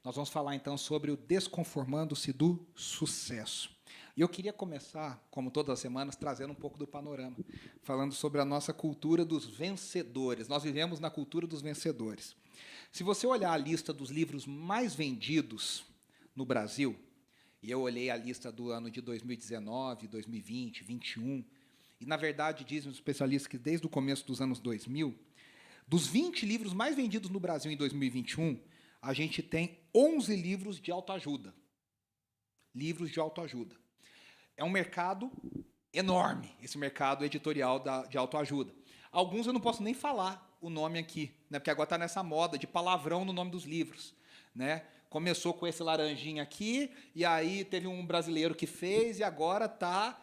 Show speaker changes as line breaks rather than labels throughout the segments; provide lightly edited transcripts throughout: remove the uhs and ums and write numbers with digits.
Nós vamos falar então sobre o Desconformando-se do Sucesso. E eu queria começar, como todas as semanas, trazendo um pouco do panorama, falando sobre a nossa cultura dos vencedores. Nós vivemos na cultura dos vencedores. Se você olhar a lista dos livros mais vendidos no Brasil, e eu olhei a lista do ano de 2019, 2020, 2021, e, na verdade, dizem os especialistas que desde o começo dos anos 2000, dos 20 livros mais vendidos no Brasil em 2021, a gente tem 11 livros de autoajuda. Livros de autoajuda. É um mercado enorme, esse mercado editorial de autoajuda. Alguns eu não posso nem falar o nome aqui, né, porque agora está nessa moda de palavrão no nome dos livros. Né? Começou com esse laranjinha aqui, e aí teve um brasileiro que fez, e agora está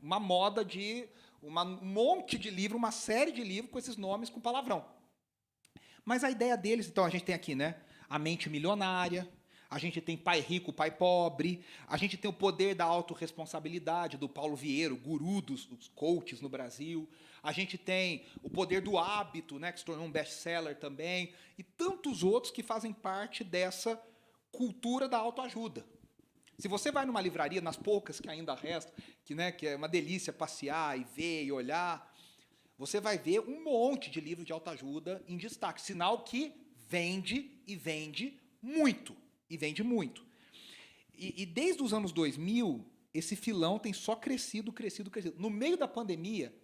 uma moda de um monte de livro, uma série de livros com esses nomes com palavrão. Mas a ideia deles, então, a gente tem aqui, né? A Mente Milionária, a gente tem Pai Rico, Pai Pobre, a gente tem O Poder da Autorresponsabilidade, do Paulo Vieira, o guru dos coaches no Brasil. A gente tem O Poder do Hábito, né, que se tornou um best-seller também, e tantos outros que fazem parte dessa cultura da autoajuda. Se você vai numa livraria, nas poucas que ainda restam, que é uma delícia passear e ver e olhar, você vai ver um monte de livro de autoajuda em destaque. Sinal que vende e vende muito. E vende muito. E desde os anos 2000, esse filão tem só crescido, crescido, crescido. No meio da pandemia,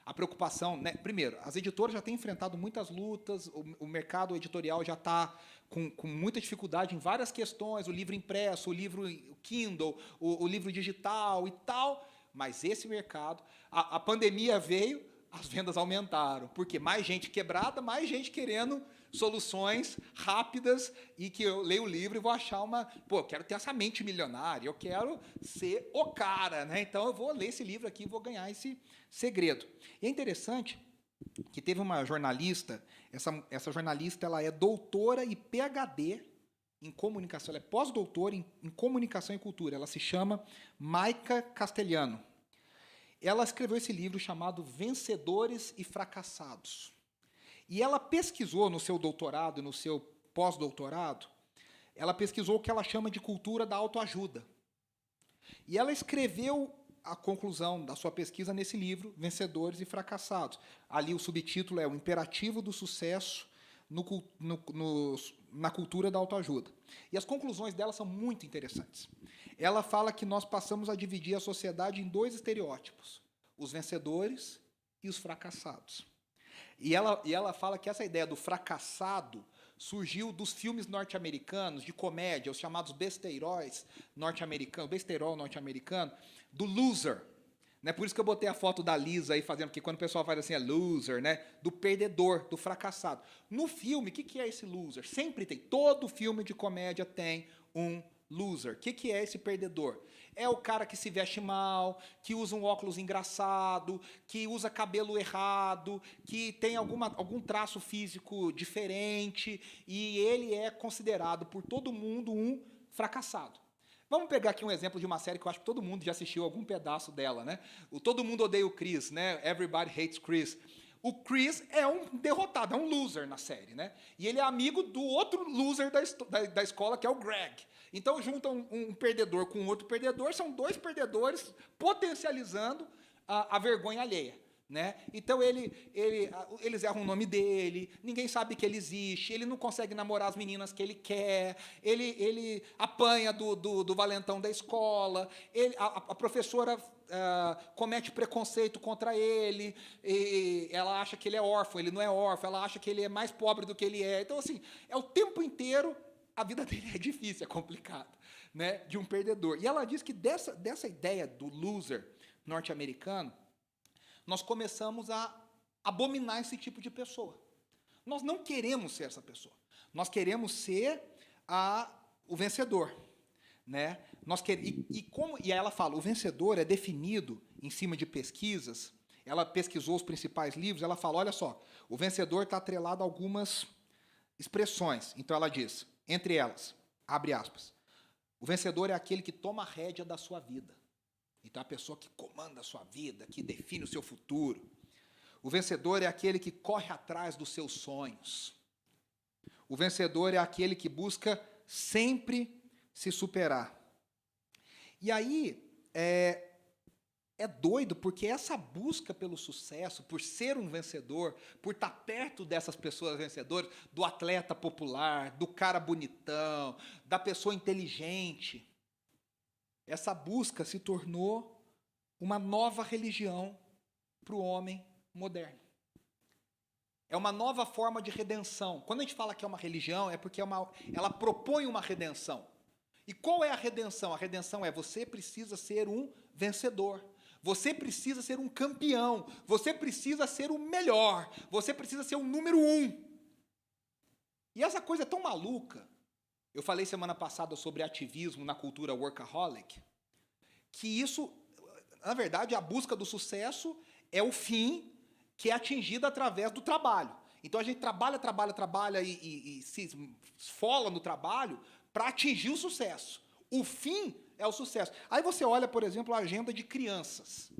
a preocupação, né, primeiro, as editoras já têm enfrentado muitas lutas, o mercado editorial já está com muita dificuldade em várias questões, o livro impresso, o livro Kindle, o livro digital e tal, mas esse mercado, a pandemia veio, as vendas aumentaram, porque mais gente quebrada, mais gente querendo soluções rápidas, e que eu leio o livro e vou achar eu quero ter essa mente milionária, eu quero ser o cara, né? Então eu vou ler esse livro aqui e vou ganhar esse segredo. E é interessante que teve uma jornalista, essa jornalista ela é doutora e PhD em comunicação, ela é pós-doutora em comunicação e cultura, ela se chama Maica Castellano. Ela escreveu esse livro chamado Vencedores e Fracassados. E ela pesquisou no seu doutorado e no seu pós-doutorado, ela pesquisou o que ela chama de cultura da autoajuda. E ela escreveu a conclusão da sua pesquisa nesse livro, Vencedores e Fracassados. Ali o subtítulo é O Imperativo do Sucesso na Cultura da Autoajuda. E as conclusões dela são muito interessantes. Ela fala que nós passamos a dividir a sociedade em dois estereótipos, os vencedores e os fracassados. E ela fala que essa ideia do fracassado surgiu dos filmes norte-americanos, de comédia, os chamados besteiróis norte-americanos, besteirol norte-americano, do loser. Né? Por isso que eu botei a foto da Lisa aí fazendo, porque quando o pessoal faz assim, é loser, né? Do perdedor, do fracassado. No filme, o que é esse loser? Sempre tem. Todo filme de comédia tem um loser. O que é esse perdedor? É o cara que se veste mal, que usa um óculos engraçado, que usa cabelo errado, que tem algum traço físico diferente, e ele é considerado por todo mundo um fracassado. Vamos pegar aqui um exemplo de uma série que eu acho que todo mundo já assistiu algum pedaço dela, né? O Todo Mundo Odeia o Chris, né? Everybody Hates Chris. O Chris é um derrotado, é um loser na série, né? E ele é amigo do outro loser da escola, que é o Greg. Então, juntam um perdedor com outro perdedor, são dois perdedores potencializando a vergonha alheia. Né? Então, eles erram o nome dele, ninguém sabe que ele existe, ele não consegue namorar as meninas que ele quer, ele apanha do valentão da escola, a professora comete preconceito contra ele, e ela acha que ele é órfão, ele não é órfão, ela acha que ele é mais pobre do que ele é. Então, assim, é o tempo inteiro, a vida dele é difícil, é complicada, né? De um perdedor. E ela diz que dessa ideia do loser norte-americano, nós começamos a abominar esse tipo de pessoa. Nós não queremos ser essa pessoa. Nós queremos ser o vencedor. Né? E ela fala, o vencedor é definido em cima de pesquisas. Ela pesquisou os principais livros, ela fala, olha só, o vencedor está atrelado a algumas expressões. Então ela diz, entre elas, abre aspas, o vencedor é aquele que toma a rédea da sua vida. Então, a pessoa que comanda a sua vida, que define o seu futuro. O vencedor é aquele que corre atrás dos seus sonhos. O vencedor é aquele que busca sempre se superar. E aí, é doido, porque essa busca pelo sucesso, por ser um vencedor, por estar perto dessas pessoas vencedoras, do atleta popular, do cara bonitão, da pessoa inteligente, essa busca se tornou uma nova religião para o homem moderno. É uma nova forma de redenção. Quando a gente fala que é uma religião, é porque ela propõe uma redenção. E qual é a redenção? A redenção é: você precisa ser um vencedor. Você precisa ser um campeão. Você precisa ser o melhor. Você precisa ser o número 1. E essa coisa é tão maluca. Eu falei semana passada sobre ativismo na cultura workaholic, que isso, na verdade, a busca do sucesso é o fim que é atingido através do trabalho. Então a gente trabalha e se esfola no trabalho para atingir o sucesso. O fim é o sucesso. Aí você olha, por exemplo, a agenda de crianças.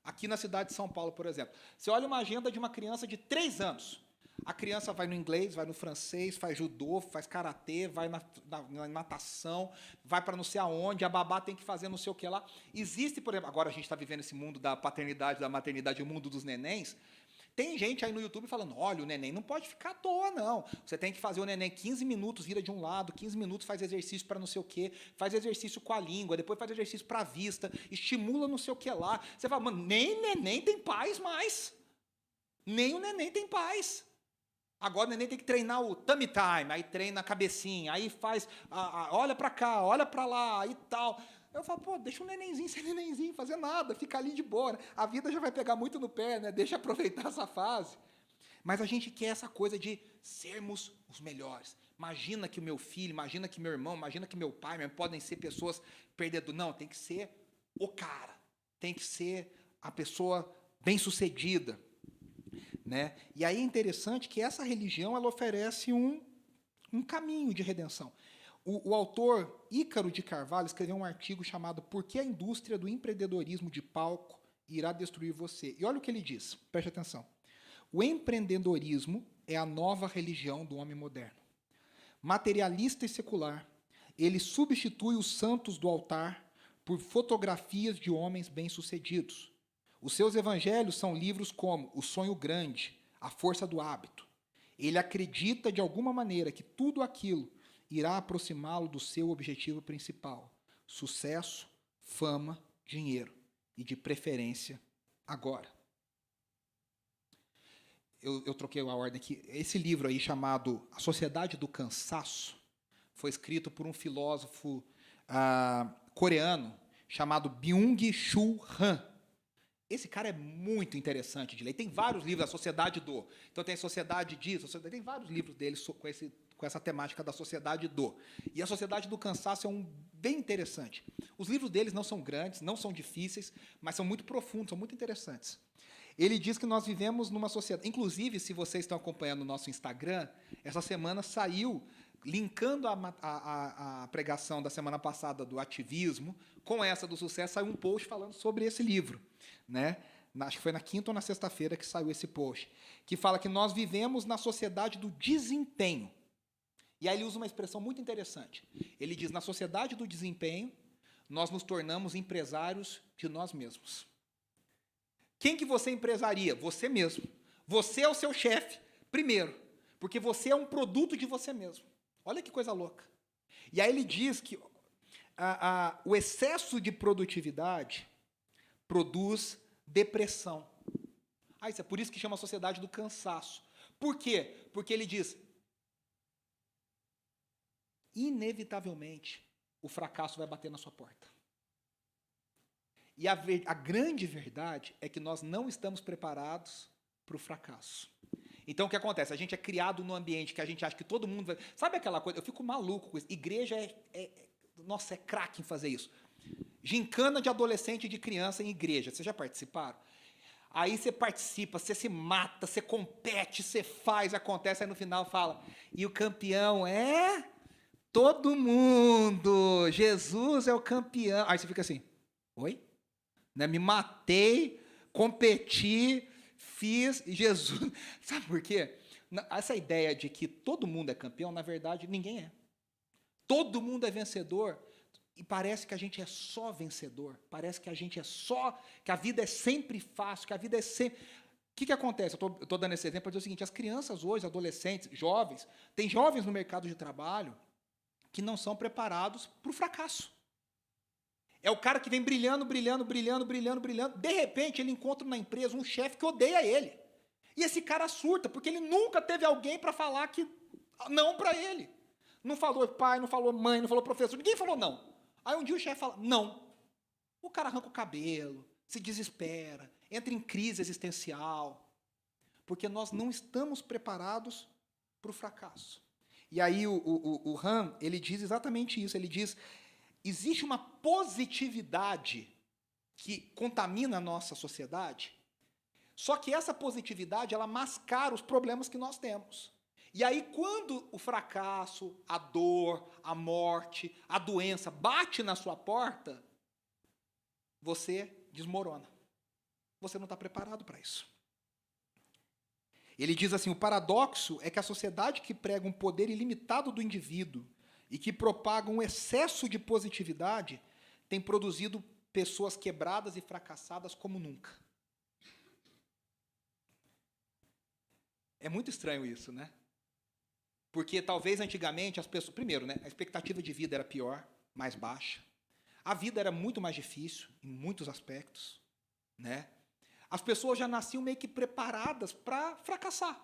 Aqui na cidade de São Paulo, por exemplo. Você olha uma agenda de uma criança de 3 anos. A criança vai no inglês, vai no francês, faz judô, faz karatê, vai na natação, vai para não sei aonde, a babá tem que fazer não sei o que lá. Existe, por exemplo, agora a gente está vivendo esse mundo da paternidade, da maternidade, o mundo dos nenéns. Tem gente aí no YouTube falando: olha, o neném não pode ficar à toa, não. Você tem que fazer o neném 15 minutos, vira de um lado, 15 minutos faz exercício para não sei o quê, faz exercício com a língua, depois faz exercício para a vista, estimula não sei o que lá. Você fala: mano, nem neném tem paz mais. Nem o neném tem paz. Agora o neném tem que treinar o tummy time, aí treina a cabecinha, aí faz, olha para cá, olha para lá, e tal. Eu falo: pô, deixa o nenenzinho ser nenenzinho, fazer nada, fica ali de boa, né? A vida já vai pegar muito no pé, né? Deixa aproveitar essa fase. Mas a gente quer essa coisa de sermos os melhores. Imagina que o meu filho, imagina que meu irmão, imagina que meu pai podem ser pessoas perdedoras. Não, tem que ser o cara, tem que ser a pessoa bem-sucedida. Né? E aí é interessante que essa religião ela oferece um caminho de redenção. O autor Ícaro de Carvalho escreveu um artigo chamado Por que a indústria do empreendedorismo de palco irá destruir você? E olha o que ele diz, preste atenção. O empreendedorismo é a nova religião do homem moderno. Materialista e secular, ele substitui os santos do altar por fotografias de homens bem-sucedidos. Os seus evangelhos são livros como O Sonho Grande, A Força do Hábito. Ele acredita, de alguma maneira, que tudo aquilo irá aproximá-lo do seu objetivo principal: sucesso, fama, dinheiro. E, de preferência, agora. Eu troquei a ordem aqui. Esse livro aí, chamado A Sociedade do Cansaço, foi escrito por um filósofo coreano chamado Byung-Chul Han. Esse cara é muito interessante de ler. Tem vários livros, a Sociedade do. Então tem a Sociedade disso, tem vários livros dele com essa temática da Sociedade do. E a Sociedade do Cansaço é um bem interessante. Os livros deles não são grandes, não são difíceis, mas são muito profundos, são muito interessantes. Ele diz que nós vivemos numa sociedade. Inclusive, se vocês estão acompanhando o nosso Instagram, essa semana saiu, linkando a pregação da semana passada do ativismo com essa do sucesso, saiu um post falando sobre esse livro. Né? Acho que foi na quinta ou na sexta-feira que saiu esse post, que fala que nós vivemos na sociedade do desempenho. E aí ele usa uma expressão muito interessante. Ele diz: na sociedade do desempenho, nós nos tornamos empresários de nós mesmos. Quem que você empresaria? Você mesmo. Você é o seu chefe, primeiro, porque você é um produto de você mesmo. Olha que coisa louca. E aí ele diz que o excesso de produtividade produz depressão. Isso é por isso que chama a sociedade do cansaço. Por quê? Porque ele diz: inevitavelmente, o fracasso vai bater na sua porta. E a grande verdade é que nós não estamos preparados para o fracasso. Então, o que acontece? A gente é criado num ambiente que a gente acha que todo mundo vai... Sabe aquela coisa? Eu fico maluco com isso. Igreja nossa, é craque em fazer isso. Gincana de adolescente e de criança em igreja. Vocês já participaram? Aí você participa, você se mata, você compete, você faz, acontece, aí no final fala: e o campeão é todo mundo. Jesus é o campeão. Aí você fica assim: oi? Né? Me matei, competi, fiz, e Jesus... Sabe por quê? Essa ideia de que todo mundo é campeão, na verdade, ninguém é. Todo mundo é vencedor. E parece que a gente é só vencedor. Parece que a gente é só... Que a vida é sempre fácil, que a vida é sempre... O que acontece? Eu estou dando esse exemplo para dizer o seguinte, as crianças hoje, adolescentes, jovens, tem jovens no mercado de trabalho que não são preparados para o fracasso. É o cara que vem brilhando, brilhando, brilhando, brilhando, brilhando. De repente, ele encontra na empresa um chefe que odeia ele. E esse cara surta, porque ele nunca teve alguém para falar que não para ele. Não falou pai, não falou mãe, não falou professor, ninguém falou não. Aí um dia o chefe fala, não. O cara arranca o cabelo, se desespera, entra em crise existencial, porque nós não estamos preparados para o fracasso. E aí o Han, ele diz exatamente isso, ele diz, existe uma positividade que contamina a nossa sociedade, só que essa positividade, ela mascara os problemas que nós temos. E aí, quando o fracasso, a dor, a morte, a doença bate na sua porta, você desmorona. Você não está preparado para isso. Ele diz assim, o paradoxo é que a sociedade que prega um poder ilimitado do indivíduo e que propaga um excesso de positividade tem produzido pessoas quebradas e fracassadas como nunca. É muito estranho isso, né? Porque talvez antigamente as pessoas... Primeiro, né, a expectativa de vida era pior, mais baixa. A vida era muito mais difícil, em muitos aspectos. Né? As pessoas já nasciam meio que preparadas para fracassar.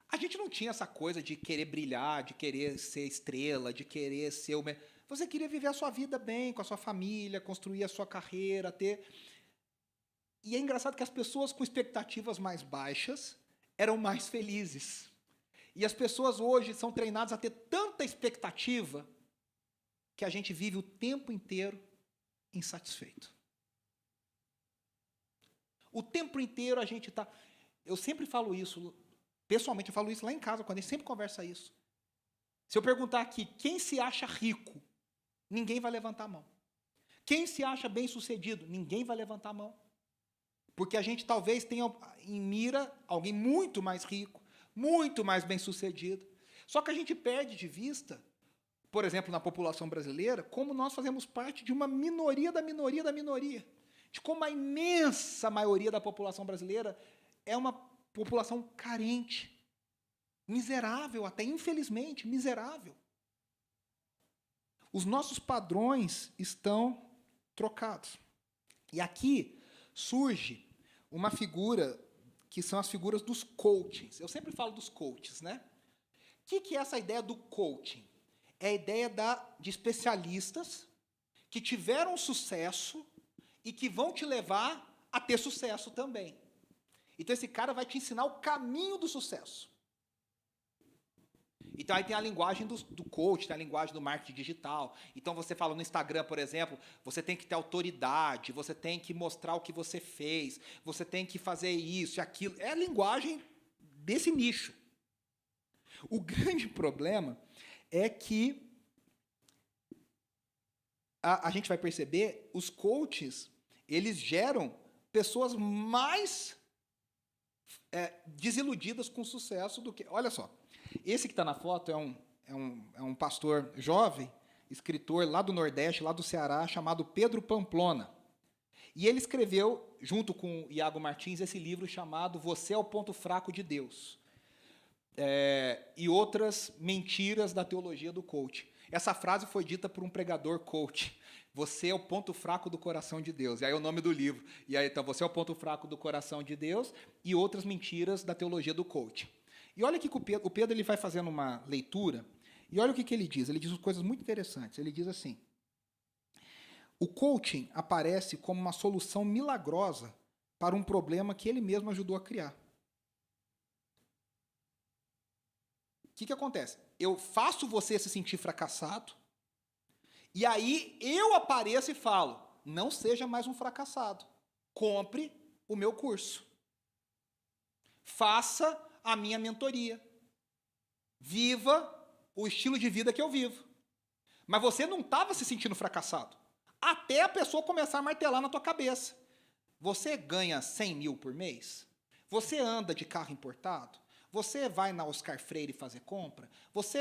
A gente não tinha essa coisa de querer brilhar, de querer ser estrela, de querer ser o... Você queria viver a sua vida bem, com a sua família, construir a sua carreira, ter... E é engraçado que as pessoas com expectativas mais baixas eram mais felizes. E as pessoas hoje são treinadas a ter tanta expectativa que a gente vive o tempo inteiro insatisfeito. O tempo inteiro a gente está... Eu sempre falo isso, pessoalmente eu falo isso lá em casa, quando a gente sempre conversa isso. Se eu perguntar aqui, quem se acha rico? Ninguém vai levantar a mão. Quem se acha bem-sucedido? Ninguém vai levantar a mão. Porque a gente talvez tenha em mira alguém muito mais rico, muito mais bem-sucedido. Só que a gente perde de vista, por exemplo, na população brasileira, como nós fazemos parte de uma minoria da minoria da minoria. De como a imensa maioria da população brasileira é uma população carente, miserável, até infelizmente miserável. Os nossos padrões estão trocados. E aqui surge uma figura que são as figuras dos coachings. Eu sempre falo dos coaches, né? O que é essa ideia do coaching? É a ideia de especialistas que tiveram sucesso e que vão te levar a ter sucesso também. Então, esse cara vai te ensinar o caminho do sucesso. Então, aí tem a linguagem do coach, tem a linguagem do marketing digital. Então, você fala no Instagram, por exemplo, você tem que ter autoridade, você tem que mostrar o que você fez, você tem que fazer isso e aquilo. É a linguagem desse nicho. O grande problema é que a gente vai perceber, os coaches, eles geram pessoas mais desiludidas com sucesso do que... Olha só, esse que está na foto é um pastor jovem, escritor lá do Nordeste, lá do Ceará, chamado Pedro Pamplona. E ele escreveu, junto com Iago Martins, esse livro chamado Você é o Ponto Fraco de Deus. E outras mentiras da teologia do coach. Essa frase foi dita por um pregador coach. Você é o ponto fraco do coração de Deus. E aí é o nome do livro. E aí, então, você é o ponto fraco do coração de Deus e outras mentiras da teologia do coach. E olha que o Pedro ele vai fazendo uma leitura, e olha o que ele diz. Ele diz coisas muito interessantes. Ele diz assim, o coaching aparece como uma solução milagrosa para um problema que ele mesmo ajudou a criar. O que acontece? Eu faço você se sentir fracassado, e aí eu apareço e falo, não seja mais um fracassado, compre o meu curso, faça a minha mentoria, viva o estilo de vida que eu vivo. Mas você não estava se sentindo fracassado, até a pessoa começar a martelar na tua cabeça. Você ganha 100 mil por mês? Você anda de carro importado? Você vai na Oscar Freire fazer compra? Você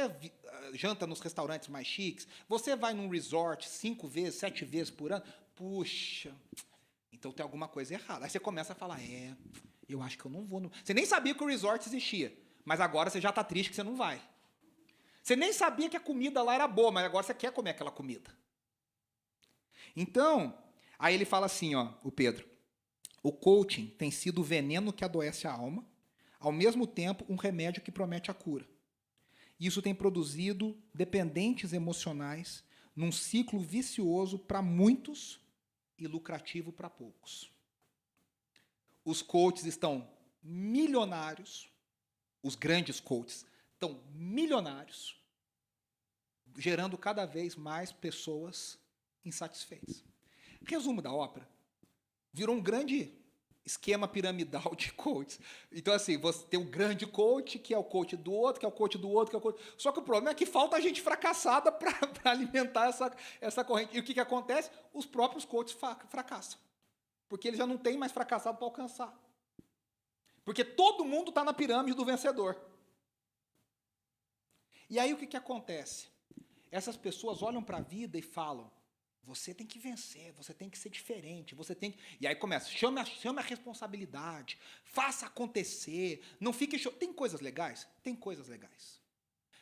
janta nos restaurantes mais chiques? Você vai num resort 5 vezes, 7 vezes por ano? Puxa, então tem alguma coisa errada. Aí você começa a falar, eu acho que eu não vou. Você nem sabia que o resort existia, mas agora você já está triste que você não vai. Você nem sabia que a comida lá era boa, mas agora você quer comer aquela comida. Então, aí ele fala assim, ó, o Pedro, o coaching tem sido o veneno que adoece a alma, ao mesmo tempo um remédio que promete a cura. Isso tem produzido dependentes emocionais num ciclo vicioso para muitos e lucrativo para poucos. Os coaches estão milionários, os grandes coaches estão milionários, gerando cada vez mais pessoas insatisfeitas. Resumo da ópera, virou um grande esquema piramidal de coaches. Então, assim, você tem um grande coach, que é o coach do outro, que é o coach do outro, que é o coach... Só que o problema é que falta gente fracassada para alimentar essa corrente. E o que acontece? Os próprios coaches fracassam. Porque eles já não têm mais fracassado para alcançar. Porque todo mundo está na pirâmide do vencedor. E aí o que acontece? Essas pessoas olham para a vida e falam, você tem que vencer, você tem que ser diferente, você tem que... E aí começa, chame a responsabilidade, faça acontecer, não fique... Tem coisas legais? Tem coisas legais.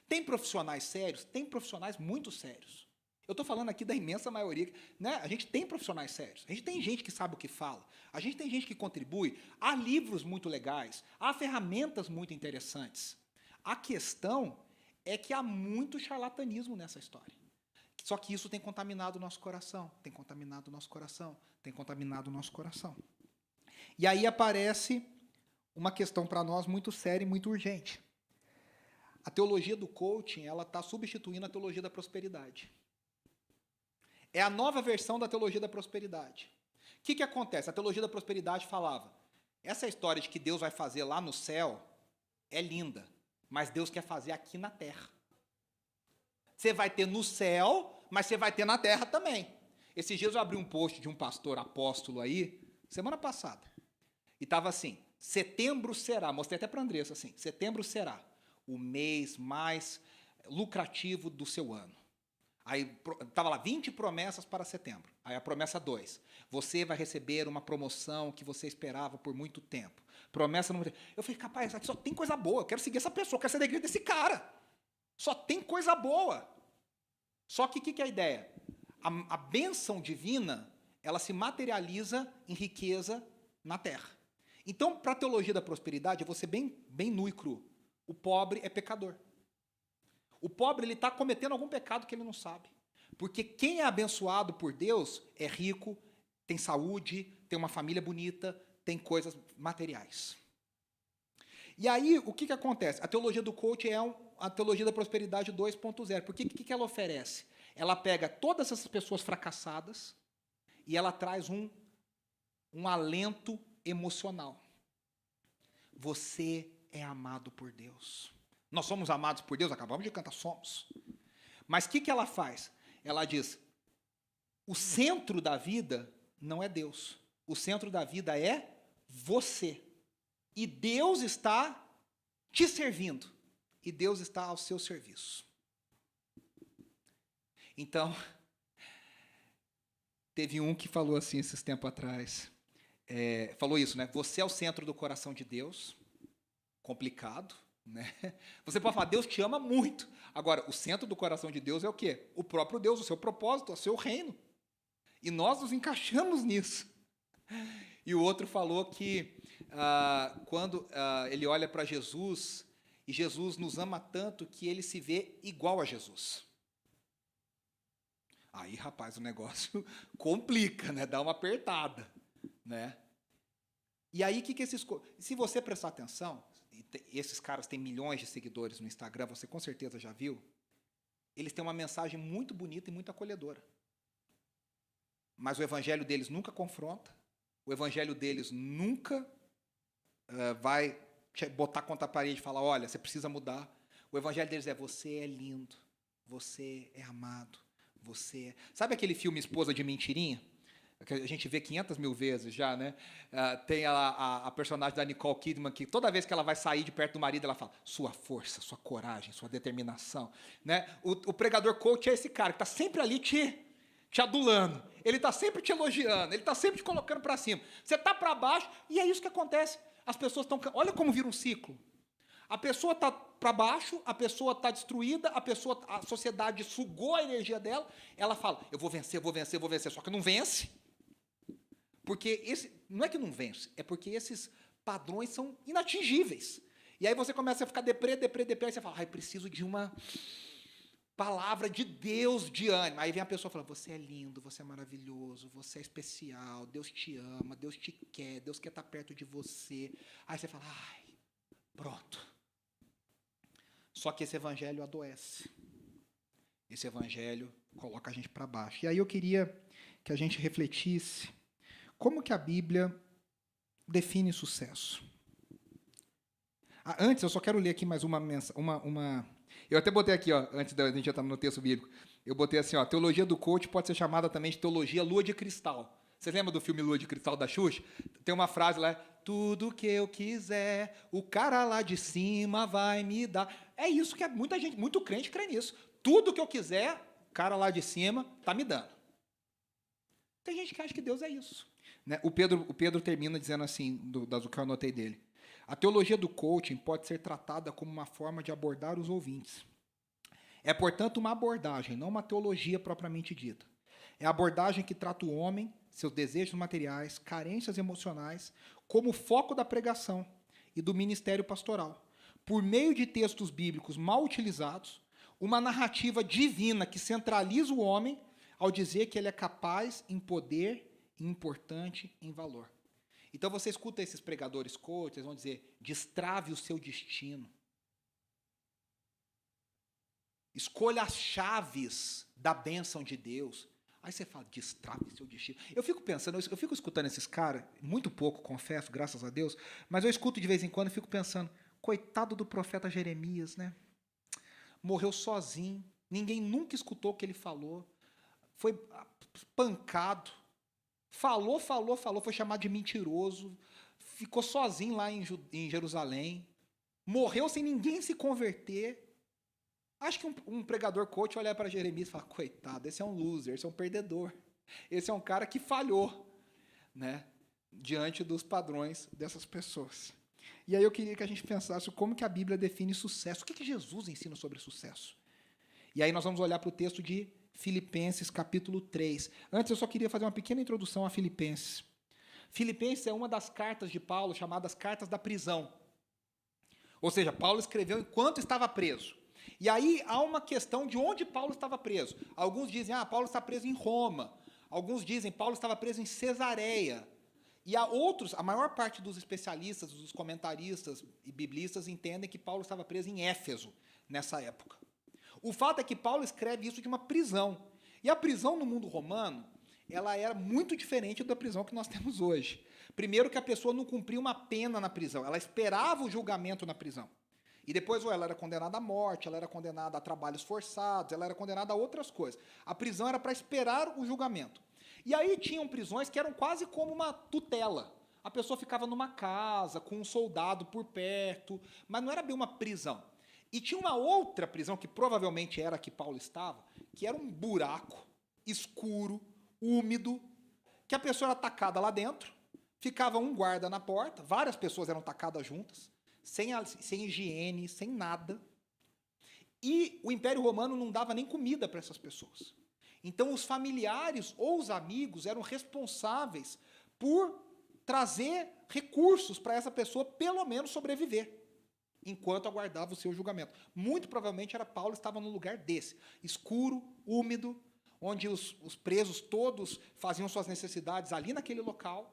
Tem profissionais sérios? Tem profissionais muito sérios. Eu estou falando aqui da imensa maioria, né? A gente tem profissionais sérios, a gente tem gente que sabe o que fala, a gente tem gente que contribui, há livros muito legais, há ferramentas muito interessantes. A questão é que há muito charlatanismo nessa história. Só que isso tem contaminado o nosso coração, tem contaminado o nosso coração, tem contaminado o nosso coração. E aí aparece uma questão para nós muito séria e muito urgente. A teologia do coaching, ela está substituindo a teologia da prosperidade. É a nova versão da teologia da prosperidade. O que acontece? A teologia da prosperidade falava, essa história de que Deus vai fazer lá no céu é linda, mas Deus quer fazer aqui na terra. Você vai ter no céu, mas você vai ter na terra também. Esses dias eu abri um post de um pastor apóstolo aí, semana passada, e estava assim, setembro será, mostrei até para a Andressa assim, setembro será o mês mais lucrativo do seu ano. Aí estava lá, 20 promessas para setembro. Aí a promessa 2, você vai receber uma promoção que você esperava por muito tempo. Promessa número 3. Eu falei, capaz, aqui só tem coisa boa, eu quero seguir essa pessoa, eu quero ser da igreja desse cara. Só tem coisa boa. Só que o que é a ideia? A bênção divina, ela se materializa em riqueza na terra. Então, para a teologia da prosperidade, eu vou ser bem nu e cru. O pobre é pecador. O pobre está cometendo algum pecado que ele não sabe. Porque quem é abençoado por Deus é rico, tem saúde, tem uma família bonita, tem coisas materiais. E aí, o que acontece? A teologia do coach é a teologia da prosperidade 2.0. Porque o que ela oferece? Ela pega todas essas pessoas fracassadas e ela traz um alento emocional. Você é amado por Deus. Nós somos amados por Deus? Acabamos de cantar, somos. Mas o que ela faz? Ela diz, o centro da vida não é Deus. O centro da vida é você. E Deus está te servindo. E Deus está ao seu serviço. Então, teve um que falou assim esses tempos atrás. Falou isso, né? Você é o centro do coração de Deus. Complicado, né? Você pode falar, Deus te ama muito. Agora, o centro do coração de Deus é o quê? O próprio Deus, o seu propósito, o seu reino. E nós nos encaixamos nisso. E o outro falou que quando ele olha para Jesus, e Jesus nos ama tanto que ele se vê igual a Jesus. Aí, rapaz, o negócio complica, né? Dá uma apertada, né? E aí, se você prestar atenção, esses caras têm milhões de seguidores no Instagram, você com certeza já viu, eles têm uma mensagem muito bonita e muito acolhedora. Mas o evangelho deles nunca confronta, o evangelho deles nunca vai botar contra a parede e falar, olha, você precisa mudar. O evangelho deles é, você é lindo, você é amado, você é... Sabe aquele filme Esposa de Mentirinha? que a gente vê 500 mil vezes já, né? Tem a personagem da Nicole Kidman, que toda vez que ela vai sair de perto do marido, ela fala, sua força, sua coragem, sua determinação. Né? O pregador coach é esse cara que está sempre ali te adulando. Ele está sempre te elogiando, ele está sempre te colocando para cima. Você está para baixo, e é isso que acontece. As pessoas estão... Olha como vira um ciclo. A pessoa está para baixo, a pessoa está destruída, a sociedade sugou a energia dela, ela fala, eu vou vencer, só que não vence. Porque não é que não vence, é porque esses padrões são inatingíveis. E aí você começa a ficar deprê, aí você fala, preciso de uma palavra de Deus de ânimo. Aí vem a pessoa e fala, você é lindo, você é maravilhoso, você é especial, Deus te ama, Deus te quer, Deus quer estar perto de você. Aí você fala, pronto. Só que esse evangelho adoece. Esse evangelho coloca a gente para baixo. E aí eu queria que a gente refletisse como que a Bíblia define sucesso. Antes, eu só quero ler aqui mais uma mensagem. Eu até botei aqui, antes da gente entrar no texto bíblico, eu botei assim, a teologia do coach pode ser chamada também de teologia lua de cristal. Vocês lembram do filme Lua de Cristal da Xuxa? Tem uma frase lá, tudo que eu quiser, o cara lá de cima vai me dar. É isso que muita gente, muito crente crê nisso. Tudo que eu quiser, o cara lá de cima está me dando. Tem gente que acha que Deus é isso. Né? O Pedro termina dizendo assim, do que eu anotei dele. A teologia do coaching pode ser tratada como uma forma de abordar os ouvintes. É, portanto, uma abordagem, não uma teologia propriamente dita. É a abordagem que trata o homem, seus desejos materiais, carências emocionais, como foco da pregação e do ministério pastoral. Por meio de textos bíblicos mal utilizados, uma narrativa divina que centraliza o homem ao dizer que ele é capaz em poder e importante em valor. Então você escuta esses pregadores coaches, eles vão dizer, destrave o seu destino. Escolha as chaves da bênção de Deus. Aí você fala, destrave o seu destino. Eu fico pensando, eu fico escutando esses caras, muito pouco, confesso, graças a Deus, mas eu escuto de vez em quando e fico pensando, coitado do profeta Jeremias, né? Morreu sozinho, ninguém nunca escutou o que ele falou, foi pancado, falou, foi chamado de mentiroso, ficou sozinho lá em Jerusalém, morreu sem ninguém se converter. Acho que um pregador coach olhar para Jeremias e falar, coitado, esse é um loser, esse é um perdedor, esse é um cara que falhou, né, diante dos padrões dessas pessoas. E aí eu queria que a gente pensasse como que a Bíblia define sucesso, o que Jesus ensina sobre sucesso. E aí nós vamos olhar para o texto de Filipenses, capítulo 3. Antes eu só queria fazer uma pequena introdução a Filipenses. Filipenses é uma das cartas de Paulo, chamadas cartas da prisão. Ou seja, Paulo escreveu enquanto estava preso. E aí há uma questão de onde Paulo estava preso. Alguns dizem, Paulo está preso em Roma. Alguns dizem, Paulo estava preso em Cesareia. E há outros, a maior parte dos especialistas, dos comentaristas e biblistas entendem que Paulo estava preso em Éfeso, nessa época. O fato é que Paulo escreve isso de uma prisão. E a prisão no mundo romano, ela era muito diferente da prisão que nós temos hoje. Primeiro que a pessoa não cumpria uma pena na prisão, ela esperava o julgamento na prisão. E depois, ou ela era condenada à morte, ela era condenada a trabalhos forçados, ela era condenada a outras coisas. A prisão era para esperar o julgamento. E aí tinham prisões que eram quase como uma tutela. A pessoa ficava numa casa, com um soldado por perto, mas não era bem uma prisão. E tinha uma outra prisão, que provavelmente era a que Paulo estava, que era um buraco, escuro, úmido, que a pessoa era atacada lá dentro, ficava um guarda na porta, várias pessoas eram atacadas juntas, sem higiene, sem nada. E o Império Romano não dava nem comida para essas pessoas. Então, os familiares ou os amigos eram responsáveis por trazer recursos para essa pessoa, pelo menos, sobreviver, enquanto aguardava o seu julgamento. Muito provavelmente era Paulo estava num lugar desse, escuro, úmido, onde os presos todos faziam suas necessidades ali naquele local.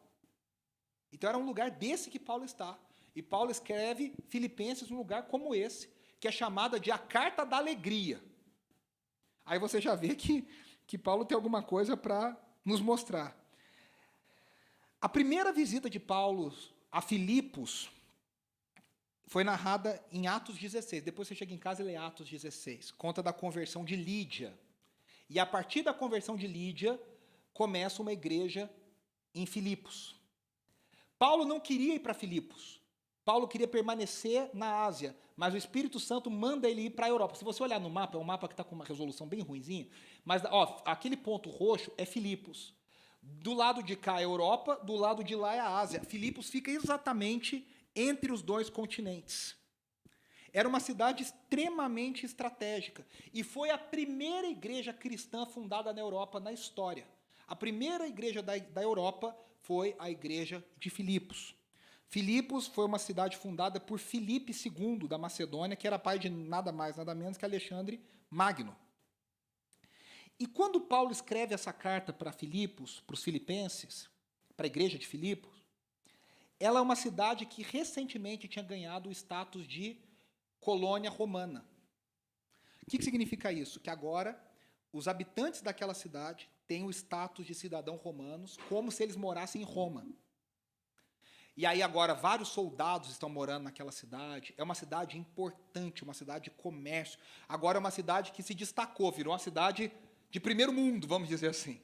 Então, era um lugar desse que Paulo está. E Paulo escreve Filipenses num lugar como esse, que é chamada de a Carta da Alegria. Aí você já vê que Paulo tem alguma coisa para nos mostrar. A primeira visita de Paulo a Filipos foi narrada em Atos 16. Depois você chega em casa e lê Atos 16. Conta da conversão de Lídia. E a partir da conversão de Lídia, começa uma igreja em Filipos. Paulo não queria ir para Filipos. Paulo queria permanecer na Ásia, mas o Espírito Santo manda ele ir para a Europa. Se você olhar no mapa, é um mapa que está com uma resolução bem ruinzinha, mas aquele ponto roxo é Filipos. Do lado de cá é a Europa, do lado de lá é a Ásia. Filipos fica exatamente entre os dois continentes. Era uma cidade extremamente estratégica e foi a primeira igreja cristã fundada na Europa na história. A primeira igreja da Europa foi a igreja de Filipos. Filipos foi uma cidade fundada por Filipe II da Macedônia, que era pai de nada mais, nada menos que Alexandre Magno. E quando Paulo escreve essa carta para Filipos, para os filipenses, para a igreja de Filipos, ela é uma cidade que recentemente tinha ganhado o status de colônia romana. O que significa isso? Que agora os habitantes daquela cidade têm o status de cidadãos romanos, como se eles morassem em Roma. E aí agora vários soldados estão morando naquela cidade. É uma cidade importante, uma cidade de comércio. Agora é uma cidade que se destacou, virou uma cidade de primeiro mundo, vamos dizer assim.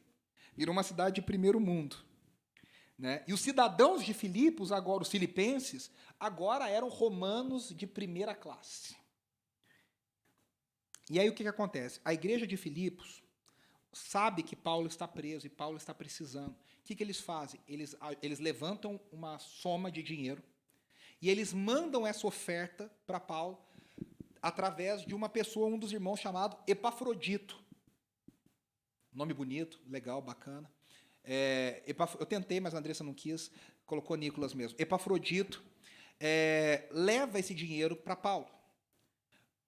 Virou uma cidade de primeiro mundo. Né? E os cidadãos de Filipos, agora, os filipenses, agora eram romanos de primeira classe. E aí o que acontece? A igreja de Filipos sabe que Paulo está preso e Paulo está precisando. O que eles fazem? Eles levantam uma soma de dinheiro e eles mandam essa oferta para Paulo através de uma pessoa, um dos irmãos chamado Epafrodito. Nome bonito, legal, bacana. Eu tentei, mas a Andressa não quis, colocou Nicolas mesmo. Epafrodito leva esse dinheiro para Paulo.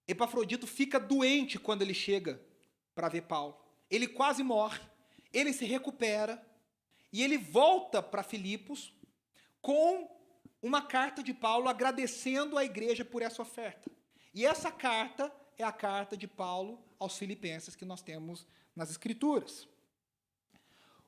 Epafrodito fica doente quando ele chega para ver Paulo. Ele quase morre, ele se recupera e ele volta para Filipos com uma carta de Paulo agradecendo a igreja por essa oferta. E essa carta é a carta de Paulo aos filipenses que nós temos nas Escrituras.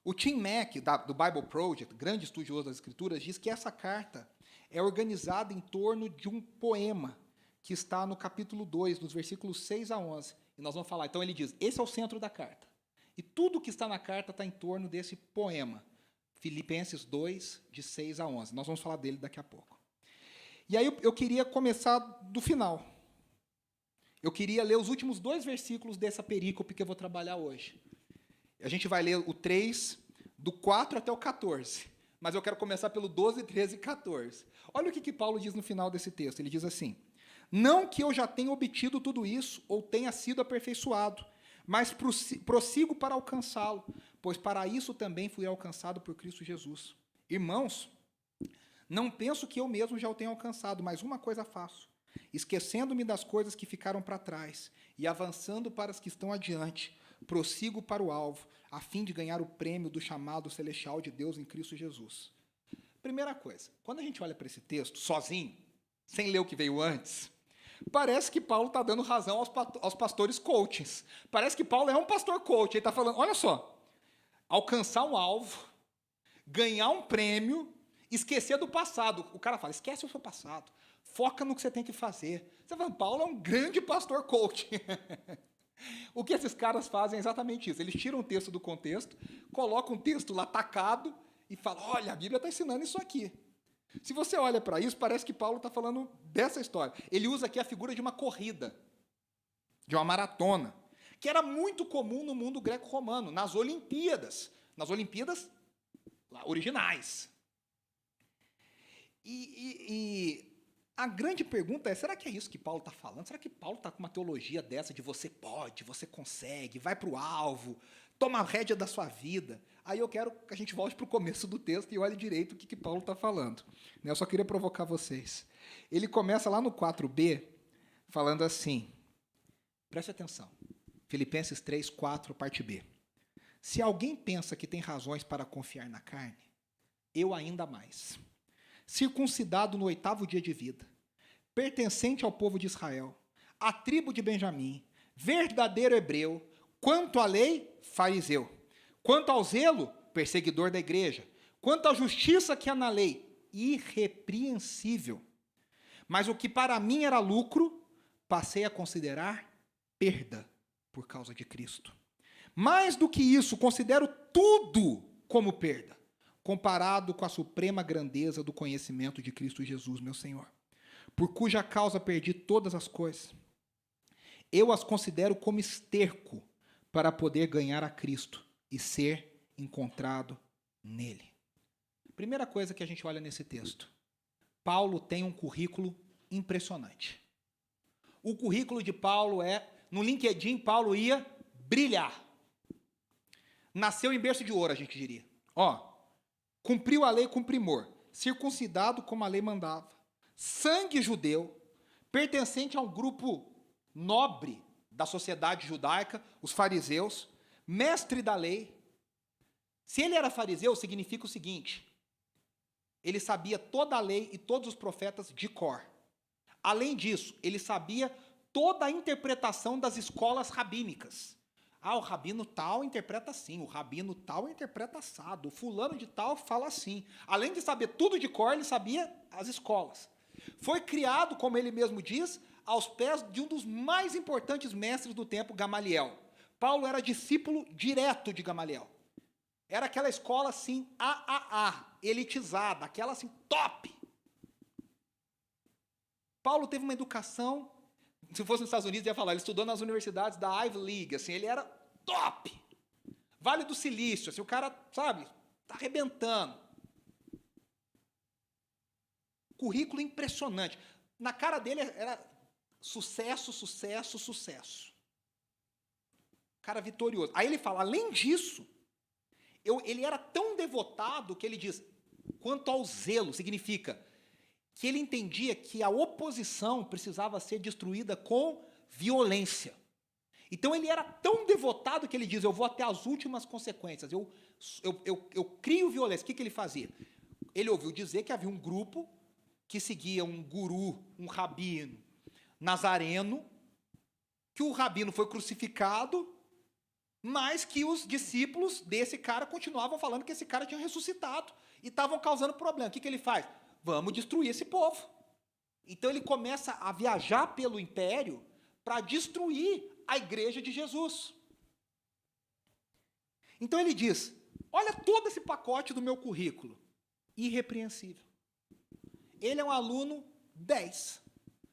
O Tim Mack, do Bible Project, grande estudioso das Escrituras, diz que essa carta é organizada em torno de um poema que está no capítulo 2, dos versículos 6 a 11. E nós vamos falar. Então ele diz, esse é o centro da carta. E tudo que está na carta está em torno desse poema. Filipenses 2, de 6 a 11. Nós vamos falar dele daqui a pouco. E aí eu queria começar do final. Eu queria ler os últimos 2 versículos dessa perícope que eu vou trabalhar hoje. A gente vai ler o 3, do 4 até o 14. Mas eu quero começar pelo 12, 13 e 14. Olha o que Paulo diz no final desse texto. Ele diz assim, não que eu já tenha obtido tudo isso, ou tenha sido aperfeiçoado, mas prossigo para alcançá-lo, pois para isso também fui alcançado por Cristo Jesus. Irmãos, não penso que eu mesmo já o tenha alcançado, mas uma coisa faço, esquecendo-me das coisas que ficaram para trás e avançando para as que estão adiante, prossigo para o alvo, a fim de ganhar o prêmio do chamado celestial de Deus em Cristo Jesus. Primeira coisa, quando a gente olha para esse texto, sozinho, sem ler o que veio antes, parece que Paulo está dando razão aos pastores coachings. Parece que Paulo é um pastor coach. Ele está falando, olha só, alcançar um alvo, ganhar um prêmio, esquecer do passado. O cara fala, esquece o seu passado, foca no que você tem que fazer. Você fala, Paulo é um grande pastor coach. O que esses caras fazem é exatamente isso. Eles tiram o texto do contexto, colocam um texto lá tacado e falam, olha, a Bíblia está ensinando isso aqui. Se você olha para isso, parece que Paulo está falando dessa história. Ele usa aqui a figura de uma corrida, de uma maratona, que era muito comum no mundo greco-romano, nas Olimpíadas originais. E a grande pergunta é, será que é isso que Paulo está falando? Será que Paulo está com uma teologia dessa de você pode, você consegue, vai para o alvo, toma a rédea da sua vida? Aí eu quero que a gente volte para o começo do texto e olhe direito o que Paulo está falando. Eu só queria provocar vocês. Ele começa lá no 4b, falando assim, preste atenção, Filipenses 3, 4, parte B. Se alguém pensa que tem razões para confiar na carne, eu ainda mais. Circuncidado no 8º dia de vida, pertencente ao povo de Israel, à tribo de Benjamim, verdadeiro hebreu, quanto à lei, fariseu. Quanto ao zelo, perseguidor da igreja. Quanto à justiça que há na lei, irrepreensível. Mas o que para mim era lucro, passei a considerar perda por causa de Cristo. Mais do que isso, considero tudo como perda, comparado com a suprema grandeza do conhecimento de Cristo Jesus, meu Senhor, por cuja causa perdi todas as coisas. Eu as considero como esterco para poder ganhar a Cristo e ser encontrado nele. Primeira coisa que a gente olha nesse texto. Paulo tem um currículo impressionante. O currículo de Paulo no LinkedIn, Paulo ia brilhar. Nasceu em berço de ouro, a gente diria. Cumpriu a lei com primor, circuncidado como a lei mandava, sangue judeu, pertencente a um grupo nobre da sociedade judaica, os fariseus, mestre da lei. Se ele era fariseu, significa o seguinte: ele sabia toda a lei e todos os profetas de cor. Além disso, ele sabia toda a interpretação das escolas rabínicas. O rabino tal interpreta assim, o rabino tal interpreta assado, o fulano de tal fala assim. Além de saber tudo de cor, ele sabia as escolas. Foi criado, como ele mesmo diz, aos pés de um dos mais importantes mestres do tempo, Gamaliel. Paulo era discípulo direto de Gamaliel. Era aquela escola assim, elitizada, aquela assim, top. Paulo teve uma educação, se fosse nos Estados Unidos, ia falar, ele estudou nas universidades da Ivy League, assim, ele era top. Vale do Silício, assim, o cara, sabe, tá arrebentando. Currículo impressionante. Na cara dele era sucesso, sucesso, sucesso. Cara vitorioso. Aí ele fala, além disso, ele era tão devotado que ele diz, quanto ao zelo, significa que ele entendia que a oposição precisava ser destruída com violência. Então ele era tão devotado que ele diz, eu vou até as últimas consequências, eu crio violência. O que ele fazia? Ele ouviu dizer que havia um grupo que seguia um guru, um rabino nazareno, que o rabino foi crucificado, mas que os discípulos desse cara continuavam falando que esse cara tinha ressuscitado e estavam causando problema. O que ele faz? Vamos destruir esse povo. Então ele começa a viajar pelo império para destruir a igreja de Jesus. Então ele diz, olha todo esse pacote do meu currículo, irrepreensível. Ele é um aluno 10.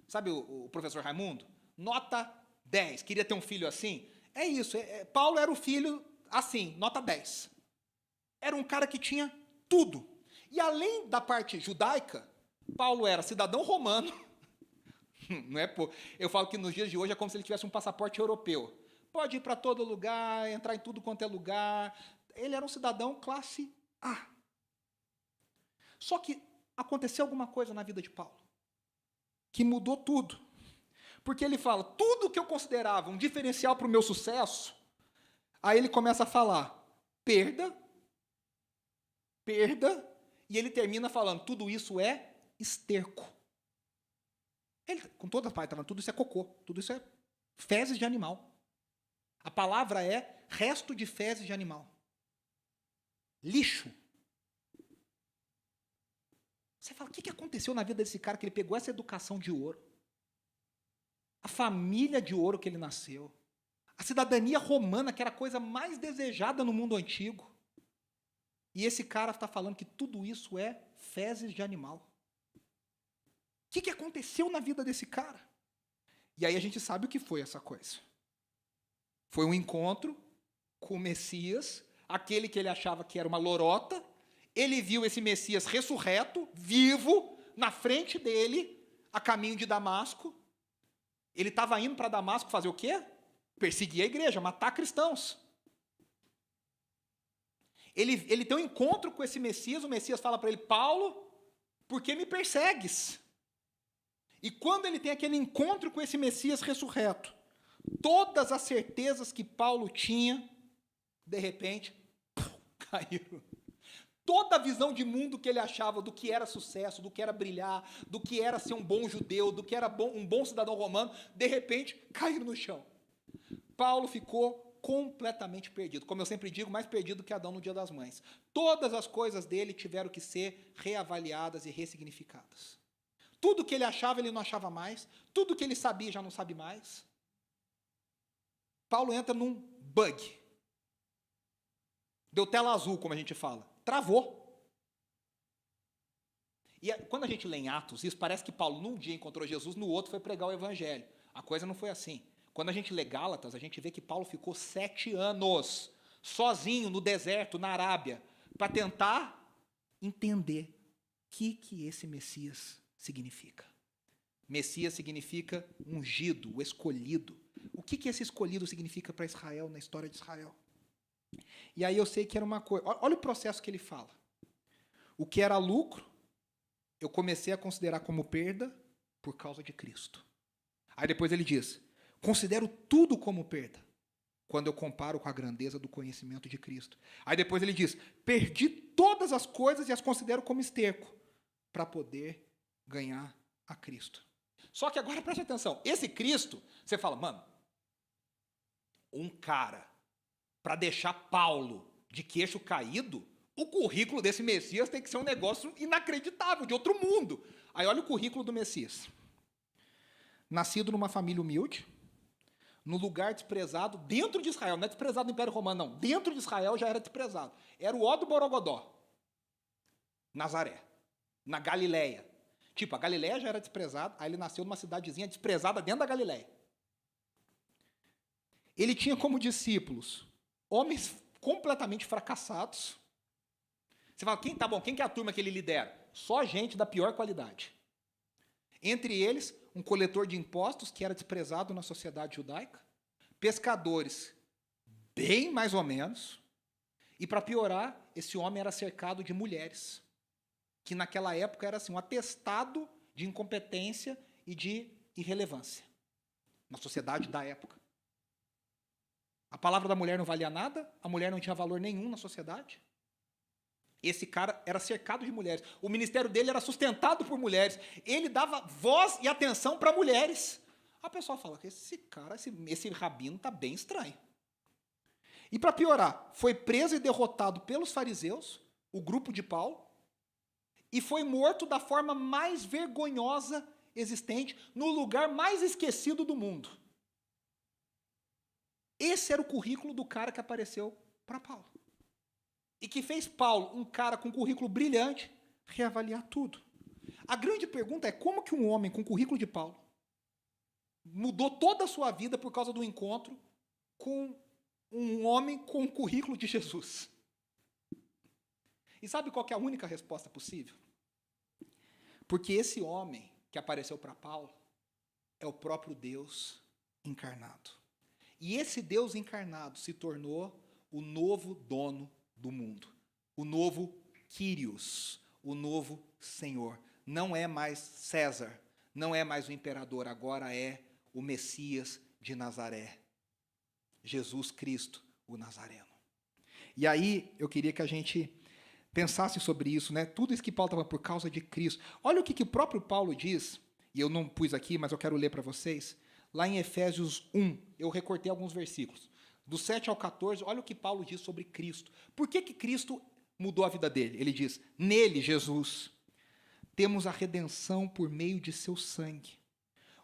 Sabe o professor Raimundo? Nota 10. Queria ter um filho assim? É isso. Paulo era o filho assim, nota 10. Era um cara que tinha tudo. E além da parte judaica, Paulo era cidadão romano. Não é, eu falo que nos dias de hoje é como se ele tivesse um passaporte europeu. Pode ir para todo lugar, entrar em tudo quanto é lugar. Ele era um cidadão classe A. Só que aconteceu alguma coisa na vida de Paulo que mudou tudo. Porque ele fala, tudo que eu considerava um diferencial para o meu sucesso, aí ele começa a falar, perda, e ele termina falando, tudo isso é esterco. Ele, com toda a parte, tudo isso é cocô, tudo isso é fezes de animal. A palavra é resto de fezes de animal. Lixo. Você fala, o que aconteceu na vida desse cara que ele pegou essa educação de ouro? A família de ouro que ele nasceu. A cidadania romana, que era a coisa mais desejada no mundo antigo. E esse cara está falando que tudo isso é fezes de animal. O que aconteceu na vida desse cara? E aí a gente sabe o que foi essa coisa. Foi um encontro com o Messias, aquele que ele achava que era uma lorota. Ele viu esse Messias ressurreto, vivo, na frente dele, a caminho de Damasco. Ele estava indo para Damasco fazer o quê? Perseguir a igreja, matar cristãos. Ele tem um encontro com esse Messias, o Messias fala para ele, Paulo, por que me persegues? E quando ele tem aquele encontro com esse Messias ressurreto, todas as certezas que Paulo tinha, de repente, caíram. Toda a visão de mundo que ele achava do que era sucesso, do que era brilhar, do que era ser um bom judeu, do que era um bom cidadão romano, de repente, caíram no chão. Paulo ficou completamente perdido. Como eu sempre digo, mais perdido que Adão no dia das mães. Todas as coisas dele tiveram que ser reavaliadas e ressignificadas. Tudo que ele achava, ele não achava mais. Tudo que ele sabia, já não sabe mais. Paulo entra num bug. Deu tela azul, como a gente fala. Travou. E quando a gente lê em Atos, isso parece que Paulo num dia encontrou Jesus, no outro foi pregar o evangelho. A coisa não foi assim. Quando a gente lê Gálatas, a gente vê que Paulo ficou 7 anos sozinho no deserto, na Arábia, para tentar entender o que esse Messias significa. Messias significa ungido, o escolhido. O que esse escolhido significa para Israel, na história de Israel? E aí eu sei que era uma coisa... Olha o processo que ele fala. O que era lucro, eu comecei a considerar como perda por causa de Cristo. Aí depois ele diz, considero tudo como perda, quando eu comparo com a grandeza do conhecimento de Cristo. Aí depois ele diz, perdi todas as coisas e as considero como esterco, para poder ganhar a Cristo. Só que agora preste atenção, esse Cristo, você fala, mano, um cara, para deixar Paulo de queixo caído, o currículo desse Messias tem que ser um negócio inacreditável, de outro mundo. Aí olha o currículo do Messias. Nascido numa família humilde, no lugar desprezado, dentro de Israel, não é desprezado no Império Romano, não. Dentro de Israel já era desprezado. Era o Ó do Borogodó. Nazaré. Na Galileia. Tipo, a Galileia já era desprezada, aí ele nasceu numa cidadezinha desprezada dentro da Galileia. Ele tinha como discípulos homens completamente fracassados. Você fala, quem tá bom? Quem que é a turma que ele lidera? Só gente da pior qualidade. Entre eles, um coletor de impostos que era desprezado na sociedade judaica, pescadores, bem mais ou menos, e para piorar, esse homem era cercado de mulheres, que naquela época era assim, um atestado de incompetência e de irrelevância na sociedade da época. A palavra da mulher não valia nada, a mulher não tinha valor nenhum na sociedade. Esse cara era cercado de mulheres. O ministério dele era sustentado por mulheres. Ele dava voz e atenção para mulheres. A pessoa fala que esse cara, esse rabino está bem estranho. E para piorar, foi preso e derrotado pelos fariseus, o grupo de Paulo, e foi morto da forma mais vergonhosa existente, no lugar mais esquecido do mundo. Esse era o currículo do cara que apareceu para Paulo. E que fez Paulo, um cara com currículo brilhante, reavaliar tudo. A grande pergunta é como que um homem com o currículo de Paulo mudou toda a sua vida por causa do encontro com um homem com o currículo de Jesus. E sabe qual que é a única resposta possível? Porque esse homem que apareceu para Paulo é o próprio Deus encarnado. E esse Deus encarnado se tornou o novo dono do mundo. O novo Quírios, o novo Senhor. Não é mais César, não é mais o imperador, agora é o Messias de Nazaré. Jesus Cristo, o Nazareno. E aí, eu queria que a gente pensasse sobre isso, né? Tudo isso que Paulo estava por causa de Cristo. Olha o que o próprio Paulo diz, e eu não pus aqui, mas eu quero ler para vocês. Lá em Efésios 1, eu recortei alguns versículos. Do 7 ao 14, olha o que Paulo diz sobre Cristo. Por que Cristo mudou a vida dele? Ele diz, nele, Jesus, temos a redenção por meio de seu sangue,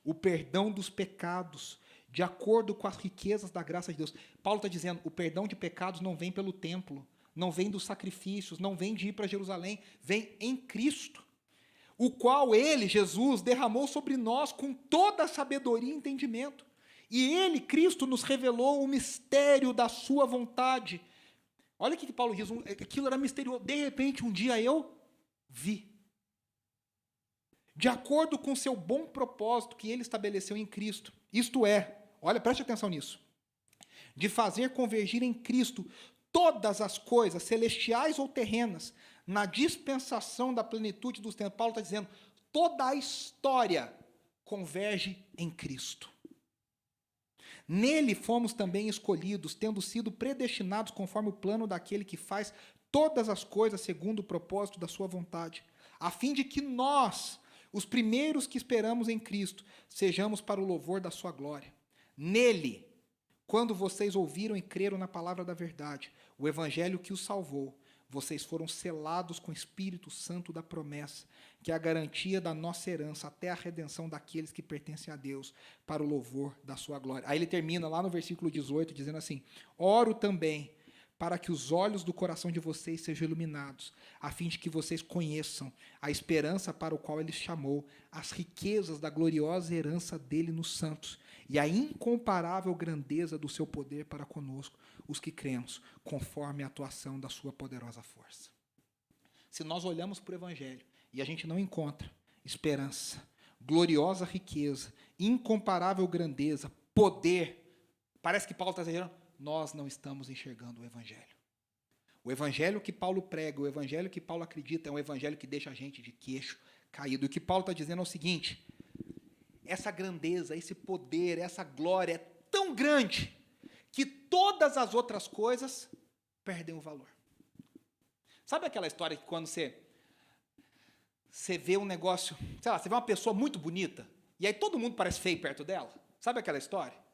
o perdão dos pecados, de acordo com as riquezas da graça de Deus. Paulo está dizendo, o perdão de pecados não vem pelo templo, não vem dos sacrifícios, não vem de ir para Jerusalém, vem em Cristo, o qual ele, Jesus, derramou sobre nós com toda a sabedoria e entendimento. E ele, Cristo, nos revelou o mistério da sua vontade. Olha o que Paulo diz, aquilo era misterioso. De repente, um dia eu vi. De acordo com seu bom propósito que ele estabeleceu em Cristo. Isto é, olha, preste atenção nisso. De fazer convergir em Cristo todas as coisas, celestiais ou terrenas, na dispensação da plenitude dos tempos. Paulo está dizendo, toda a história converge em Cristo. Nele fomos também escolhidos, tendo sido predestinados conforme o plano daquele que faz todas as coisas segundo o propósito da sua vontade, a fim de que nós, os primeiros que esperamos em Cristo, sejamos para o louvor da sua glória. Nele, quando vocês ouviram e creram na palavra da verdade, o evangelho que os salvou, vocês foram selados com o Espírito Santo da promessa, que é a garantia da nossa herança até a redenção daqueles que pertencem a Deus, para o louvor da sua glória. Aí ele termina lá no versículo 18, dizendo assim, oro também para que os olhos do coração de vocês sejam iluminados, a fim de que vocês conheçam a esperança para o qual ele chamou, as riquezas da gloriosa herança dele nos santos e a incomparável grandeza do seu poder para conosco, os que cremos, conforme a atuação da sua poderosa força. Se nós olhamos para o Evangelho e a gente não encontra esperança, gloriosa riqueza, incomparável grandeza, poder, parece que Paulo está dizendo, nós não estamos enxergando o Evangelho. O Evangelho que Paulo prega, o Evangelho que Paulo acredita, é um Evangelho que deixa a gente de queixo caído. E o que Paulo está dizendo é o seguinte, essa grandeza, esse poder, essa glória é tão grande que todas as outras coisas perdem o valor. Sabe aquela história que quando você vê um negócio, sei lá, você vê uma pessoa muito bonita, e aí todo mundo parece feio perto dela? Sabe aquela história?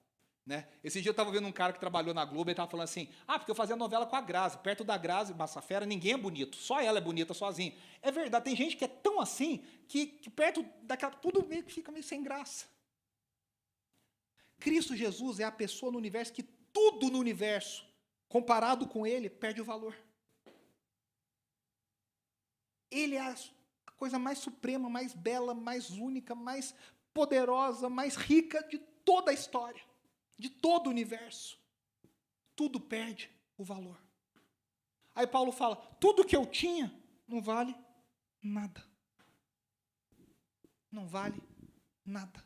Né? Esse dia eu estava vendo um cara que trabalhou na Globo e estava falando assim, porque eu fazia novela com a Grazi, perto da Grazi Massafera ninguém é bonito, só ela é bonita sozinha. É verdade, tem gente que é tão assim, que perto daquela, tudo meio que fica meio sem graça. Cristo Jesus é a pessoa no universo que tudo no universo, comparado com ele, perde o valor. Ele é a coisa mais suprema, mais bela, mais única, mais poderosa, mais rica de toda a história. De todo o universo, tudo perde o valor. Aí Paulo fala, tudo que eu tinha não vale nada. Não vale nada.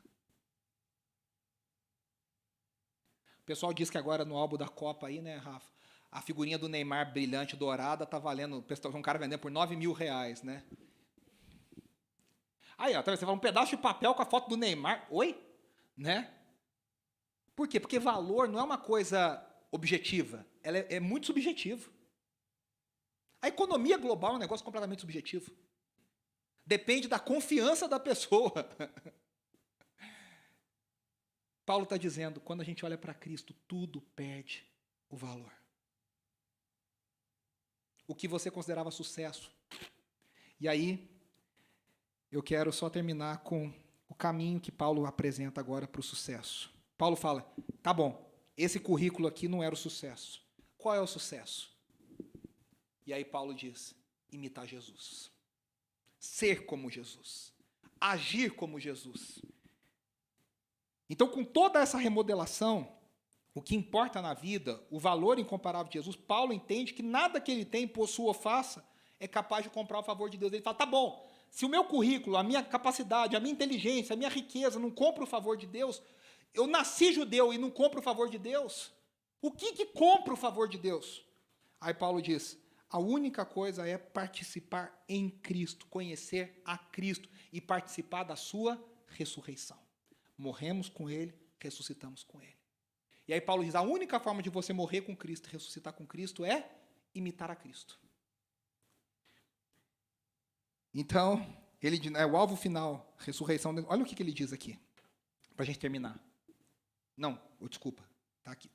O pessoal diz que agora no álbum da Copa aí, né, Rafa, a figurinha do Neymar brilhante, dourada, tá valendo, um cara vendendo por R$9.000, né? Aí, ó, você fala um pedaço de papel com a foto do Neymar, oi? Né? Por quê? Porque valor não é uma coisa objetiva, ela é muito subjetiva. A economia global é um negócio completamente subjetivo. Depende da confiança da pessoa. Paulo está dizendo, quando a gente olha para Cristo, tudo perde o valor. O que você considerava sucesso. E aí, eu quero só terminar com o caminho que Paulo apresenta agora para o sucesso. Paulo fala, tá bom, esse currículo aqui não era o sucesso. Qual é o sucesso? E aí Paulo diz, imitar Jesus. Ser como Jesus. Agir como Jesus. Então, com toda essa remodelação, o que importa na vida, o valor incomparável de Jesus, Paulo entende que nada que ele tem, possua ou faça, é capaz de comprar o favor de Deus. Ele fala, tá bom, se o meu currículo, a minha capacidade, a minha inteligência, a minha riqueza não compra o favor de Deus, eu nasci judeu e não compro o favor de Deus, o que compra o favor de Deus? Aí Paulo diz, a única coisa é participar em Cristo, conhecer a Cristo e participar da sua ressurreição. Morremos com Ele, ressuscitamos com Ele. E aí Paulo diz, a única forma de você morrer com Cristo e ressuscitar com Cristo é imitar a Cristo. Então, ele diz, o alvo final, ressurreição, olha o que ele diz aqui, para a gente terminar. Não, desculpa, está aqui.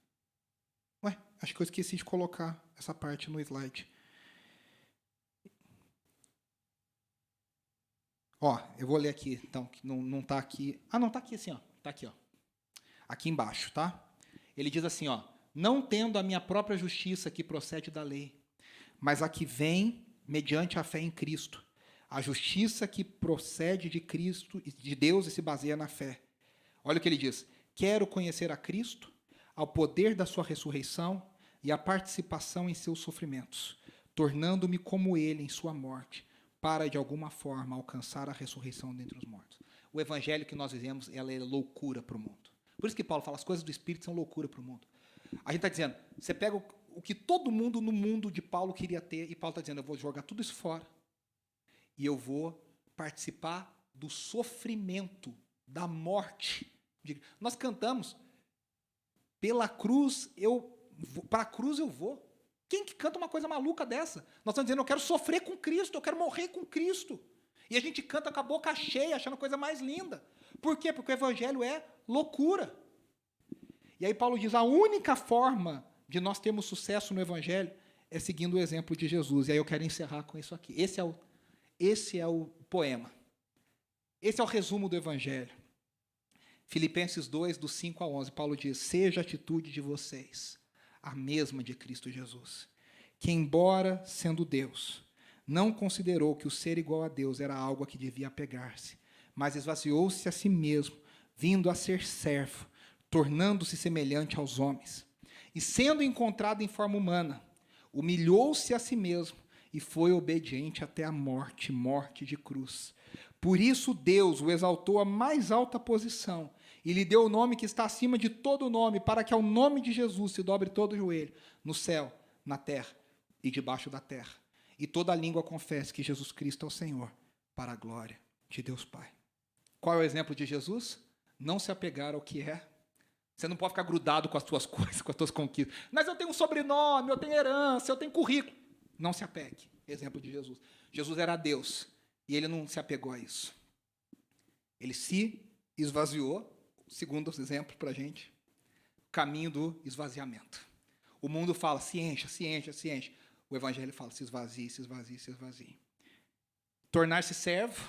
Acho que eu esqueci de colocar essa parte no slide. Eu vou ler aqui, então, que não está aqui. Não, está aqui assim, está aqui, aqui embaixo, tá? Ele diz assim, não tendo a minha própria justiça que procede da lei, mas a que vem mediante a fé em Cristo, a justiça que procede de Cristo, de Deus e se baseia na fé. Olha o que ele diz, quero conhecer a Cristo, ao poder da sua ressurreição e a participação em seus sofrimentos, tornando-me como ele em sua morte, para, de alguma forma, alcançar a ressurreição dentre os mortos. O evangelho que nós vivemos, ela é loucura para o mundo. Por isso que Paulo fala, as coisas do Espírito são loucura para o mundo. A gente está dizendo, você pega o que todo mundo no mundo de Paulo queria ter, e Paulo está dizendo, eu vou jogar tudo isso fora, e eu vou participar do sofrimento, da morte. Nós cantamos, pela cruz para a cruz eu vou. Quem que canta uma coisa maluca dessa? Nós estamos dizendo, eu quero sofrer com Cristo, eu quero morrer com Cristo. E a gente canta com a boca cheia, achando a coisa mais linda. Por quê? Porque o evangelho é loucura. E aí Paulo diz, a única forma de nós termos sucesso no evangelho é seguindo o exemplo de Jesus. E aí eu quero encerrar com isso aqui. Esse é o poema. Esse é o resumo do evangelho. Filipenses 2, do 5 ao 11, Paulo diz, seja a atitude de vocês a mesma de Cristo Jesus, que, embora sendo Deus, não considerou que o ser igual a Deus era algo a que devia apegar-se, mas esvaziou-se a si mesmo, vindo a ser servo, tornando-se semelhante aos homens. E sendo encontrado em forma humana, humilhou-se a si mesmo e foi obediente até a morte, morte de cruz. Por isso Deus o exaltou à mais alta posição e lhe deu o nome que está acima de todo nome, para que ao nome de Jesus se dobre todo o joelho, no céu, na terra e debaixo da terra, e toda língua confesse que Jesus Cristo é o Senhor, para a glória de Deus Pai. Qual é o exemplo de Jesus? Não se apegar ao que é. Você não pode ficar grudado com as tuas coisas, com as tuas conquistas. Mas eu tenho um sobrenome, eu tenho herança, eu tenho currículo. Não se apegue. Exemplo de Jesus. Jesus era Deus e ele não se apegou a isso. Ele se esvaziou, segundo o exemplo para a gente, caminho do esvaziamento. O mundo fala, se encha, se encha, se enche. O Evangelho fala, se esvazie, se esvazie, se esvazie. Tornar-se servo.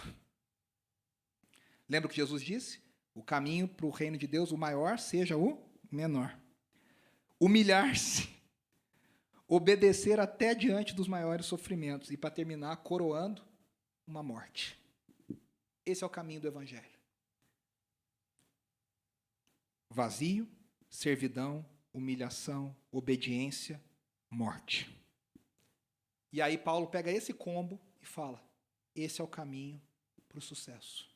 Lembra o que Jesus disse? O caminho para o reino de Deus, o maior, seja o menor. Humilhar-se. Obedecer até diante dos maiores sofrimentos. E, para terminar, coroando uma morte. Esse é o caminho do Evangelho. Vazio, servidão, humilhação, obediência, morte. E aí Paulo pega esse combo e fala, esse é o caminho para o sucesso.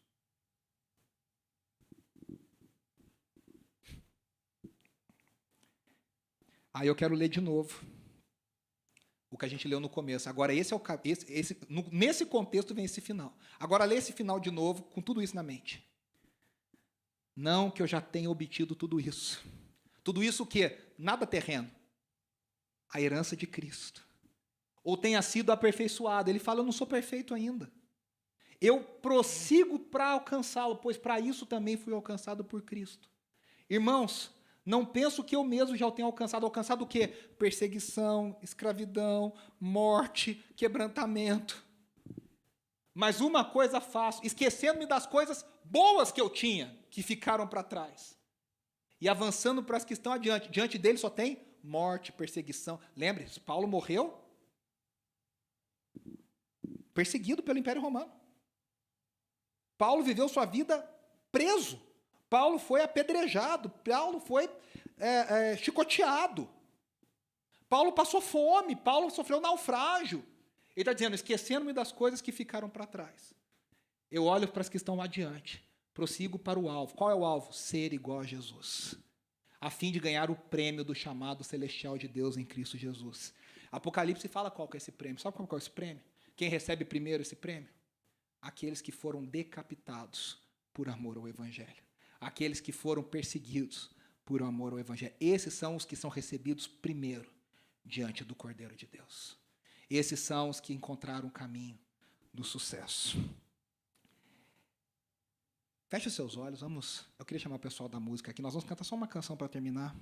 Aí eu quero ler de novo o que a gente leu no começo. Agora, nesse contexto vem esse final. Agora, lê esse final de novo, com tudo isso na mente. Não que eu já tenha obtido tudo isso. Tudo isso o quê? Nada terreno. A herança de Cristo. Ou tenha sido aperfeiçoado. Ele fala, eu não sou perfeito ainda. Eu prossigo para alcançá-lo, pois para isso também fui alcançado por Cristo. Irmãos, não penso que eu mesmo já o tenha alcançado. Alcançado o quê? Perseguição, escravidão, morte, quebrantamento. Mas uma coisa faço, esquecendo-me das coisas boas que eu tinha, que ficaram para trás. E avançando para as que estão adiante. Diante dele só tem morte, perseguição. Lembre-se, Paulo morreu perseguido pelo Império Romano. Paulo viveu sua vida preso. Paulo foi apedrejado. Paulo foi chicoteado. Paulo passou fome. Paulo sofreu naufrágio. Ele está dizendo, esquecendo-me das coisas que ficaram para trás. Eu olho para as que estão adiante. Prossigo para o alvo. Qual é o alvo? Ser igual a Jesus. A fim de ganhar o prêmio do chamado celestial de Deus em Cristo Jesus. Apocalipse fala qual que é esse prêmio. Sabe qual que é esse prêmio? Quem recebe primeiro esse prêmio? Aqueles que foram decapitados por amor ao Evangelho. Aqueles que foram perseguidos por amor ao Evangelho. Esses são os que são recebidos primeiro diante do Cordeiro de Deus. Esses são os que encontraram o caminho do sucesso. Feche os seus olhos, eu queria chamar o pessoal da música aqui, nós vamos cantar só uma canção para terminar.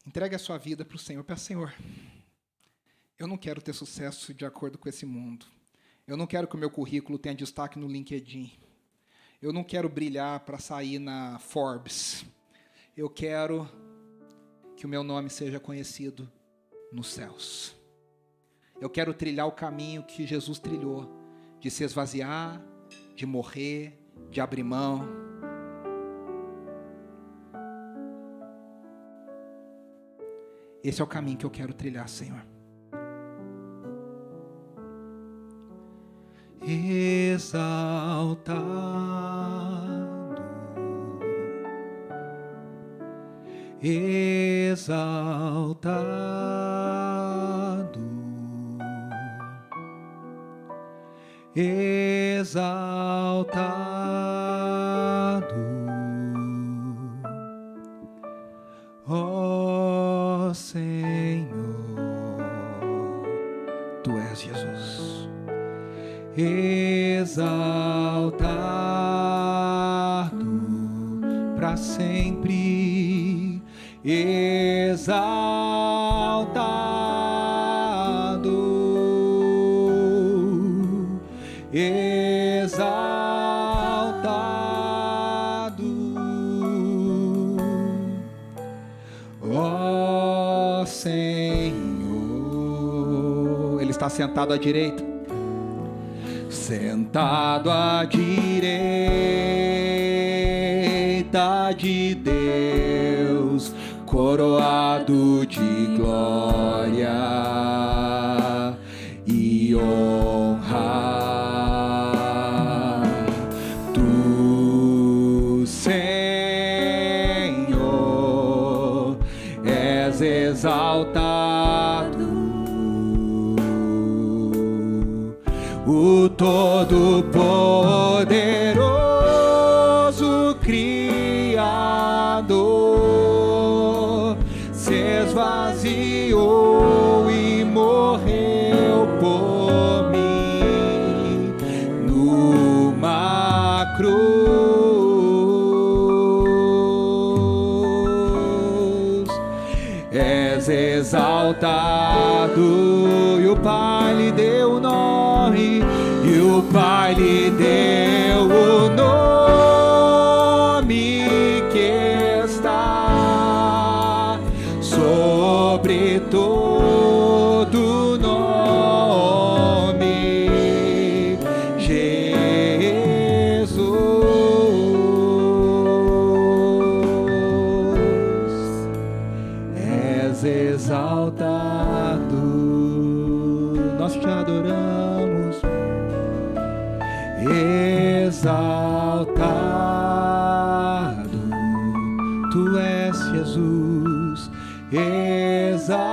Entregue a sua vida para o Senhor. Peça, Senhor, eu não quero ter sucesso de acordo com esse mundo. Eu não quero que o meu currículo tenha destaque no LinkedIn. Eu não quero brilhar para sair na Forbes. Eu quero que o meu nome seja conhecido nos céus. Eu quero trilhar o caminho que Jesus trilhou, de se esvaziar, de morrer, de abrir mão. Esse é o caminho que eu quero trilhar, Senhor. Exaltado, exaltado, exaltado, ó Senhor, Tu és Jesus, exaltado para sempre, exaltado, exaltado, está sentado à direita. Sentado à direita de Deus, coroado de glória e honra. Tu, Senhor, és exaltado, o Todo-Poderoso Criador se esvaziou e morreu por mim numa cruz. És exaltado e o Pai lhe deu o nome, e o Pai lhe deu o nome que está sobre todo nome, Jesus. És exaltado, nós te adoramos. Exaltado, tu és Jesus, exaltado,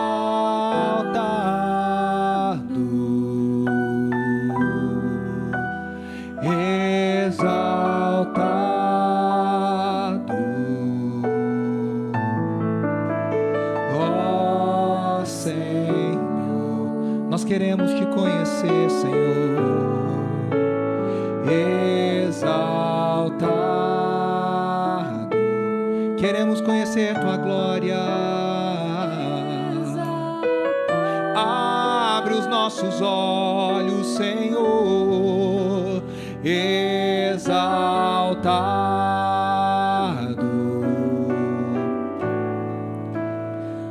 exaltado, ó Senhor, nós queremos te conhecer, Senhor. Exaltado, queremos conhecer tua glória. Abre os nossos olhos, Senhor. Exaltado,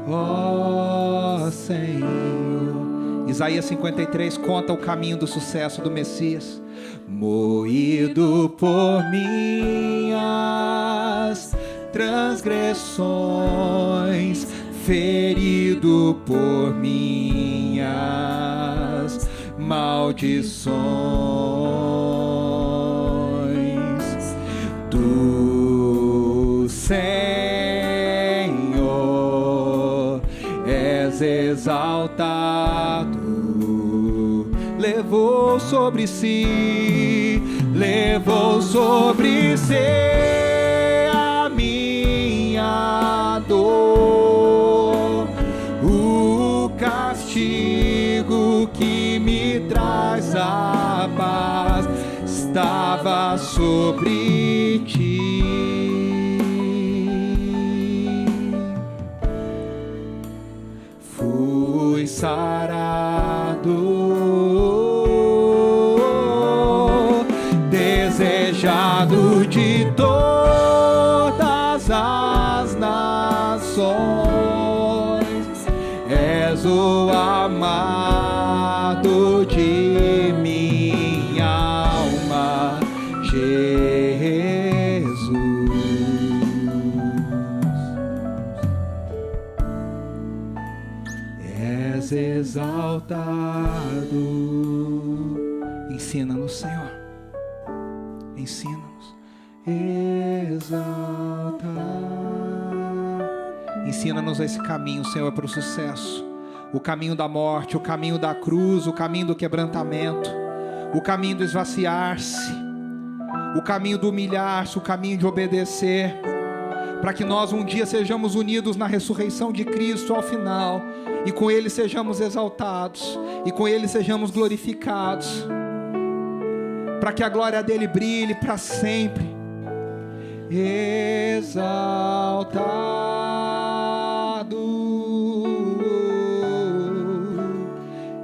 ó Senhor. Isaías 53 conta o caminho do sucesso do Messias. Moído por minhas transgressões, ferido por minhas maldições, tu, Senhor, és exaltado. Levou sobre si a minha dor, o castigo que me traz a paz estava sobre ti. Fui sarado, desejado de todas as nações, és o amado de minha alma, Jesus. És exaltado. Ensina-nos, Senhor. Ensina-nos, exaltar. Ensina-nos esse caminho, Senhor, para o sucesso. O caminho da morte, o caminho da cruz, o caminho do quebrantamento, o caminho do esvaziar-se, o caminho do humilhar-se, o caminho de obedecer, para que nós um dia sejamos unidos na ressurreição de Cristo ao final, e com Ele sejamos exaltados, e com Ele sejamos glorificados, para que a glória dele brilhe para sempre. Exaltado,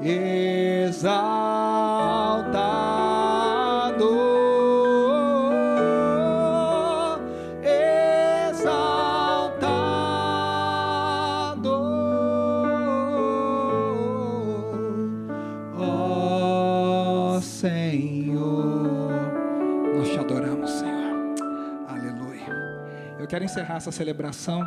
exaltado, exaltado, Eu quero encerrar essa celebração